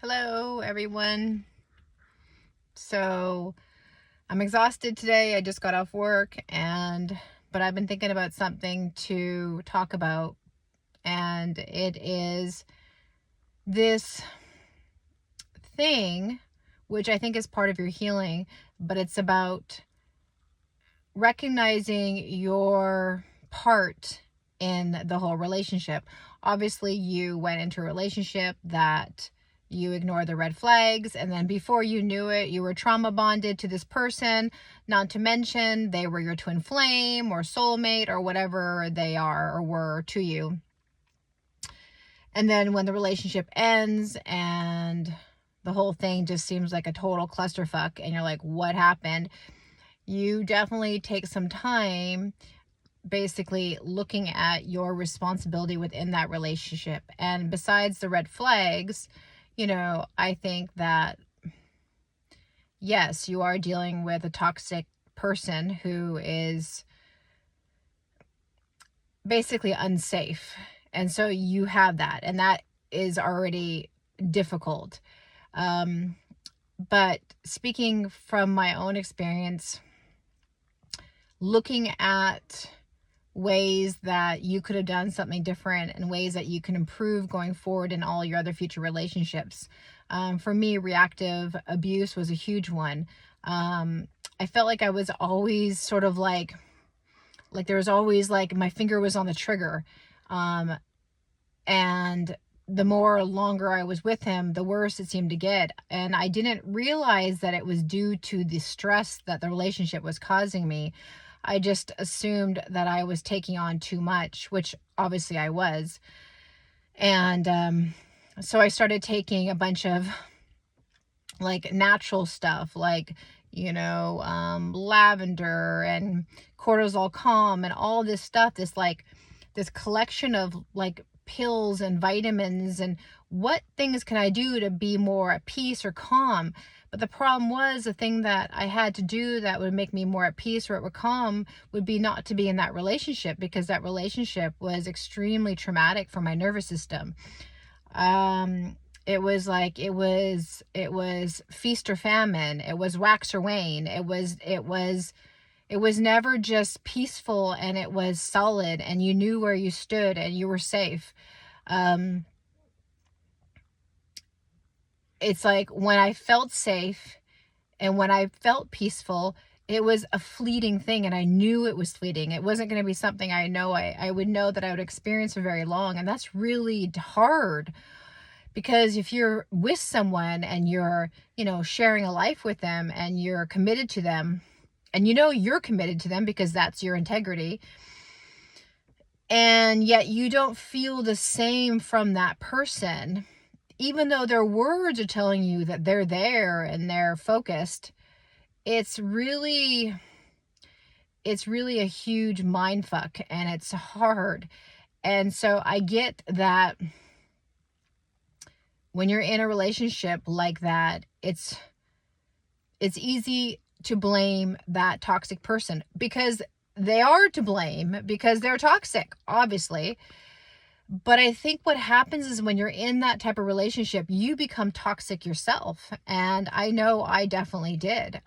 Hello, everyone. So I'm exhausted today. I just got off work but I've been thinking about something to talk about, and it is this thing which I think is part of your healing, but it's about recognizing your part in the whole relationship. Obviously, you went into a relationship that you ignored the red flags, and then before you knew it, you were trauma bonded to this person, not to mention they were your twin flame or soulmate or whatever they are or were to you. And then when the relationship ends and the whole thing just seems like a total clusterfuck and you're like, what happened? You definitely take some time basically looking at your responsibility within that relationship. And besides the red flags, I think that, yes, you are dealing with a toxic person who is basically unsafe. And so you have that, and that is already difficult. But speaking from my own experience, looking at ways that you could have done something different and ways that you can improve going forward in all your other future relationships. For me, reactive abuse was a huge one. I felt like I was always sort of like there was always like my finger was on the trigger. And the longer I was with him, the worse it seemed to get. And I didn't realize that it was due to the stress that the relationship was causing me. I just assumed that I was taking on too much, which obviously I was. And so I started taking a bunch of like natural stuff, like, lavender and cortisol calm and all this stuff, this collection of like pills and vitamins and what things can I do to be more at peace or calm. But the problem was, the thing that I had to do that would make me more at peace or calm would be not to be in that relationship, because that relationship was extremely traumatic for my nervous system. It was like, it was feast or famine. It was wax or wane. It was never just peaceful, and it was solid, and you knew where you stood and you were safe. It's like when I felt safe and when I felt peaceful, it was a fleeting thing, and I knew it was fleeting. It wasn't going to be something I would know that I would experience for very long. And that's really hard, because if you're with someone and you're, sharing a life with them and you're committed to them, and you're committed to them because that's your integrity, and yet you don't feel the same from that person, even though their words are telling you that they're there and they're focused, it's really a huge mind fuck, and it's hard. And so I get that when you're in a relationship like that, it's easy to blame that toxic person, because they are to blame, because they're toxic, obviously. But I think what happens is when you're in that type of relationship, you become toxic yourself. And I know I definitely did.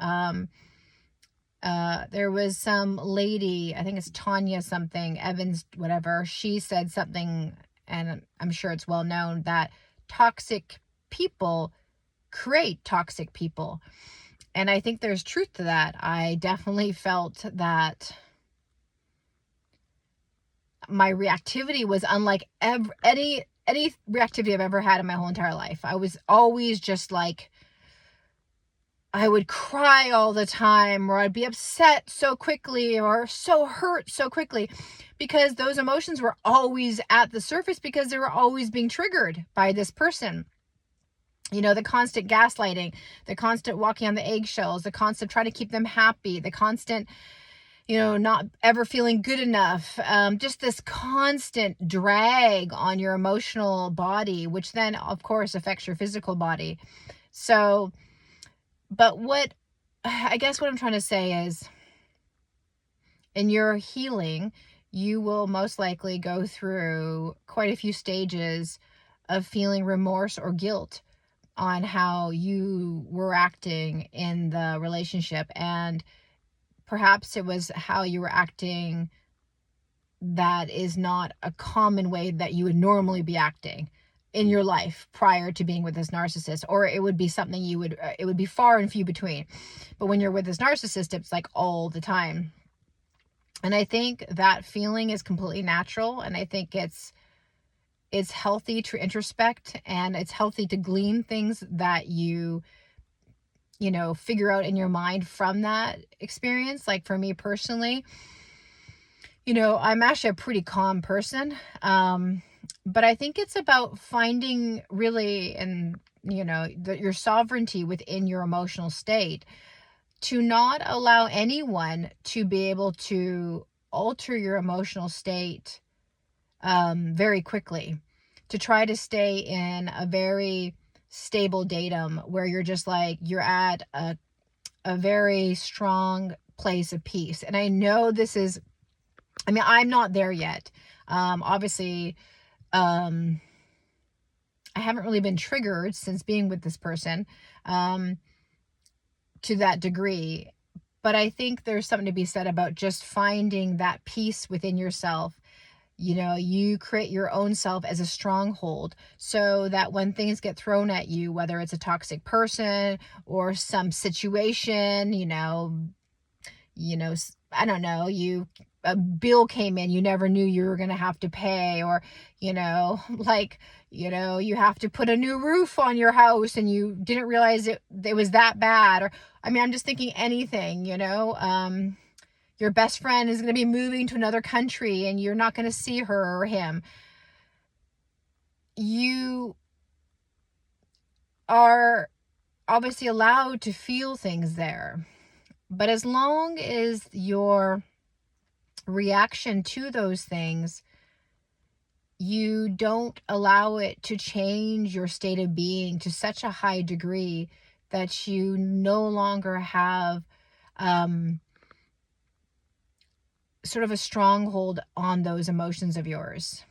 There was some lady, I think it's Tanya something, Evans, whatever. She said something, and I'm sure it's well known, that toxic people create toxic people. And I think there's truth to that. I definitely felt that my reactivity was unlike any reactivity I've ever had in my whole entire life. I was always just like, I would cry all the time, or I'd be upset so quickly, or so hurt so quickly, because those emotions were always at the surface, because they were always being triggered by this person. The constant gaslighting, the constant walking on the eggshells, the constant trying to keep them happy, the constant not ever feeling good enough. Just this constant drag on your emotional body, which then, of course, affects your physical body. So, but I guess what I'm trying to say is, in your healing, you will most likely go through quite a few stages of feeling remorse or guilt. on how you were acting in the relationship, and perhaps it was how you were acting that is not a common way that you would normally be acting in your life prior to being with this narcissist, or it would be something it would be far and few between. But when you're with this narcissist, it's like all the time. And I think that feeling is completely natural, and I think it's healthy to introspect, and it's healthy to glean things that you figure out in your mind from that experience. Like for me personally, I'm actually a pretty calm person. But I think it's about finding really, and your sovereignty within your emotional state, to not allow anyone to be able to alter your emotional state very quickly, to try to stay in a very stable datum where you're just like, you're at a very strong place of peace. And I know I'm not there yet. Obviously, I haven't really been triggered since being with this person to that degree. But I think there's something to be said about just finding that peace within yourself. You create your own self as a stronghold, so that when things get thrown at you, whether it's a toxic person or some situation, I don't know, a bill came in you never knew you were going to have to pay, or you have to put a new roof on your house and you didn't realize it was that bad. Or I'm just thinking anything, your best friend is going to be moving to another country and you're not going to see her or him. You are obviously allowed to feel things there, but as long as your reaction to those things, you don't allow it to change your state of being to such a high degree that you no longer have sort of a stronghold on those emotions of yours.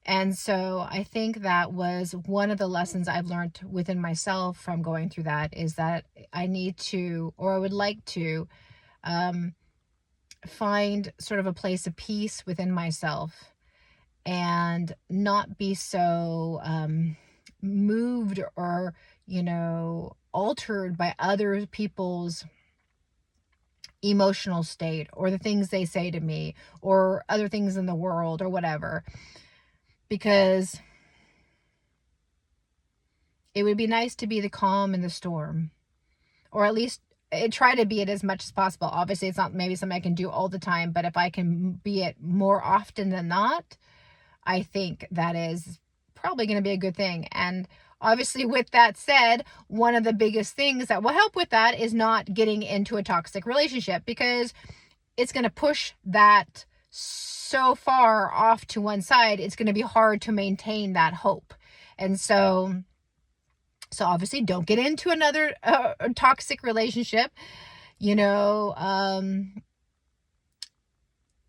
And so I think that was one of the lessons I've learned within myself from going through that, is that I need to, or I would like to, find sort of a place of peace within myself and not be so moved or, altered by other people's emotional state or the things they say to me or other things in the world or whatever. Because it would be nice to be the calm in the storm, or at least try to be it as much as possible. Obviously, it's not maybe something I can do all the time, but if I can be it more often than not, I think that is probably going to be a good thing. And obviously, with that said, one of the biggest things that will help with that is not getting into a toxic relationship, because it's going to push that so far off to one side. It's going to be hard to maintain that hope. And so obviously don't get into another toxic relationship.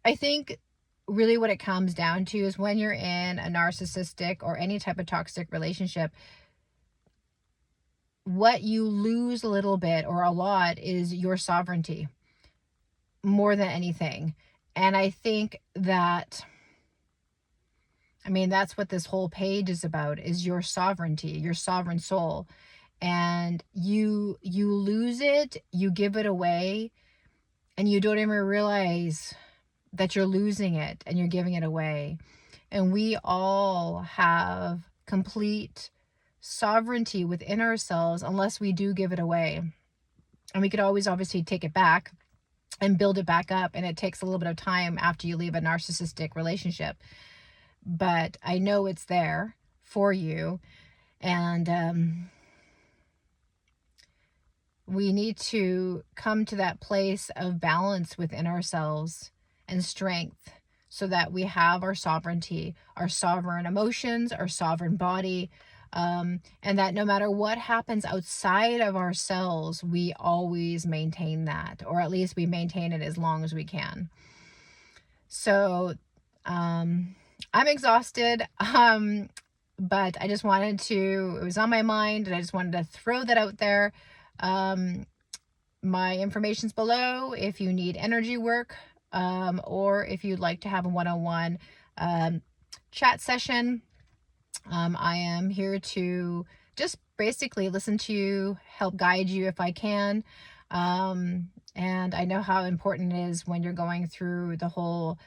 I think really what it comes down to is when you're in a narcissistic or any type of toxic relationship, what you lose a little bit or a lot is your sovereignty more than anything. And I think that, that's what this whole page is about, is your sovereignty, your sovereign soul. And you lose it, you give it away, and you don't even realize that you're losing it and you're giving it away. And we all have complete sovereignty within ourselves unless we do give it away. And we could always obviously take it back and build it back up. And it takes a little bit of time after you leave a narcissistic relationship. But I know it's there for you. And we need to come to that place of balance within ourselves and strength, so that we have our sovereignty, our sovereign emotions, our sovereign body, and that no matter what happens outside of ourselves, we always maintain that, or at least we maintain it as long as we can. So I'm exhausted. but I just wanted to, it was on my mind, and I just wanted to throw that out there. My information's below if you need energy work, or if you'd like to have a one-on-one chat session. I am here to just basically listen to you, help guide you if I can. And I know how important it is when you're going through the whole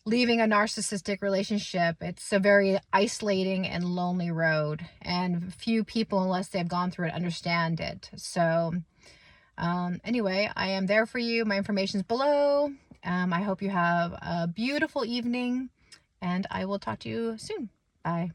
leaving a narcissistic relationship. It's a very isolating and lonely road, and few people, unless they've gone through it, understand it. So anyway, I am there for you. My information's below. I hope you have a beautiful evening, and I will talk to you soon. Bye.